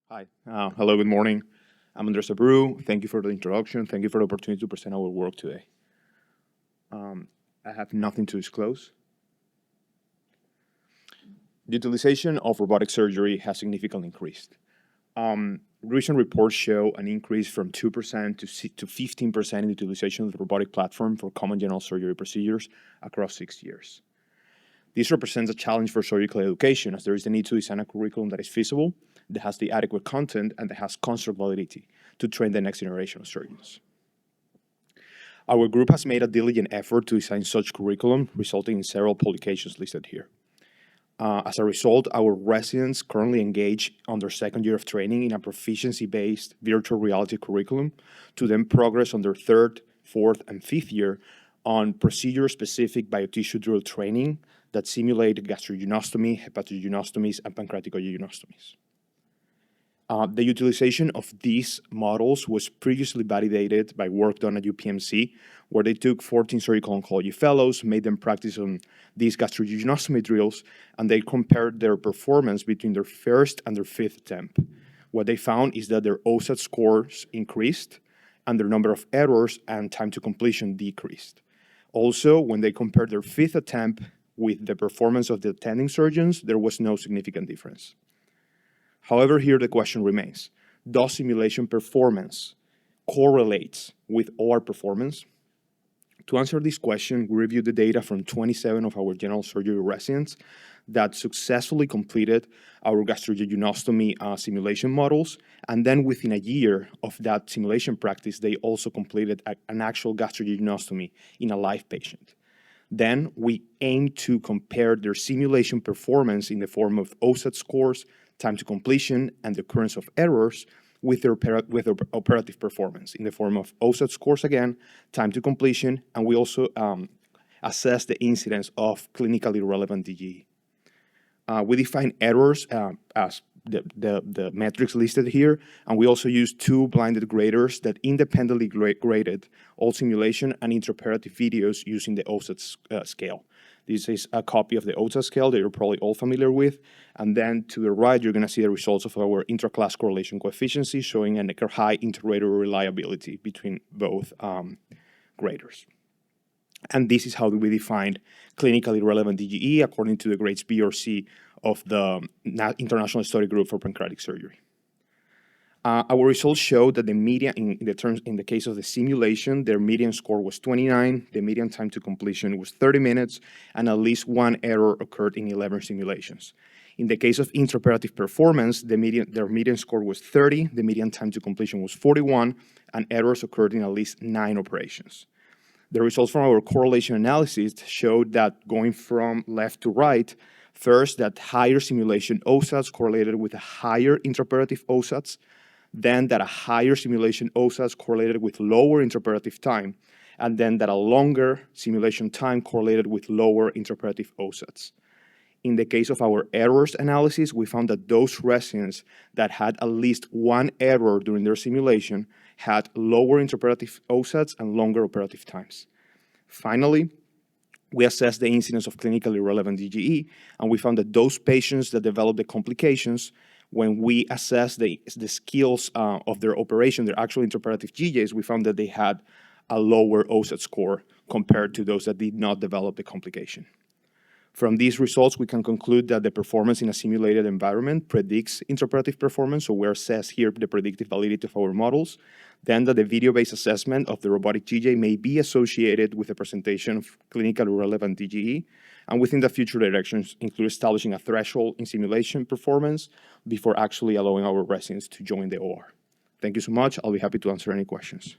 Hi. Hello, good morning. I'm Abreu. Thank you for the introduction. Thank you for the opportunity to present our work today. I have nothing to disclose. The utilization of robotic surgery has significantly increased. Recent reports show an increase from 2% to 15% in the utilization of the robotic platform for common general surgery procedures across 6 years. This represents a challenge for surgical education, as there is a need to design a curriculum that is feasible, that has the adequate content, and that has construct validity to train the next generation of surgeons. Our group has made a diligent effort to design such curriculum, resulting in several publications listed here. As a result, our residents currently engage on their second year of training in a proficiency-based virtual reality curriculum to then progress on their third, fourth, and fifth year on procedure-specific biotissue drill training that simulate gastrojejunostomy, hepatojejunostomies, and pancreaticojejunostomies. The utilization of these models was previously validated by work done at UPMC, where they took 14 surgical oncology fellows, made them practice on these gastrojejunostomy drills, and they compared their performance between their first and their fifth attempt. What they found is that their OSAT scores increased, and their number of errors and time to completion decreased. Also, when they compared their fifth attempt with the performance of the attending surgeons, there was no significant difference. However, here the question remains: does simulation performance correlate with OR performance? To answer this question, we reviewed the data from 27 of our general surgery residents that successfully completed our gastrojejunostomy simulation models, and then within a year of that simulation practice, they also completed an actual gastrojejunostomy in a live patient. Then we aim to compare their simulation performance in the form of OSAT scores, time to completion, and the occurrence of errors with their operative performance in the form of OSAT scores again, time to completion, and we also assess the incidence of clinically relevant DGE. We define errors as the metrics listed here, and we also use two blinded graders that independently graded all simulation and intraoperative videos using the OSAT scale. This is a copy of the OSAT scale that you're probably all familiar with. And then to the right, you're going to see the results of our intra-class correlation coefficient, showing a high inter-rater reliability between both graders. And this is how we defined clinically relevant DGE according to the grades B or C of the International Study Group for Pancreatic Surgery. Our results show that the median, in the case of the simulation, their median score was 29, the median time to completion was 30 minutes, and at least one error occurred in 11 simulations. In the case of intraoperative performance, their median score was 30, the median time to completion was 41, and errors occurred in at least 9 operations. The results from our correlation analysis showed that going from left to right, first, that higher simulation OSATs correlated with a higher intraoperative OSATs, then that a higher simulation OSATs correlated with lower intraoperative time, and then that a longer simulation time correlated with lower intraoperative OSATs. In the case of our errors analysis, we found that those residents that had at least one error during their simulation had lower intraoperative OSATs and longer operative times. Finally, we assessed the incidence of clinically relevant DGE, and we found that those patients that developed the complications, when we assessed the skills of their operation, their actual intraoperative GJs, we found that they had a lower OSAT score compared to those that did not develop the complication. From these results, we can conclude that the performance in a simulated environment predicts intraoperative performance, so we assess here the predictive validity of our models. Then that the video-based assessment of the robotic GJ may be associated with the presentation of clinically relevant DGE, and within the future directions include establishing a threshold in simulation performance before actually allowing our residents to join the OR. Thank you so much. I'll be happy to answer any questions.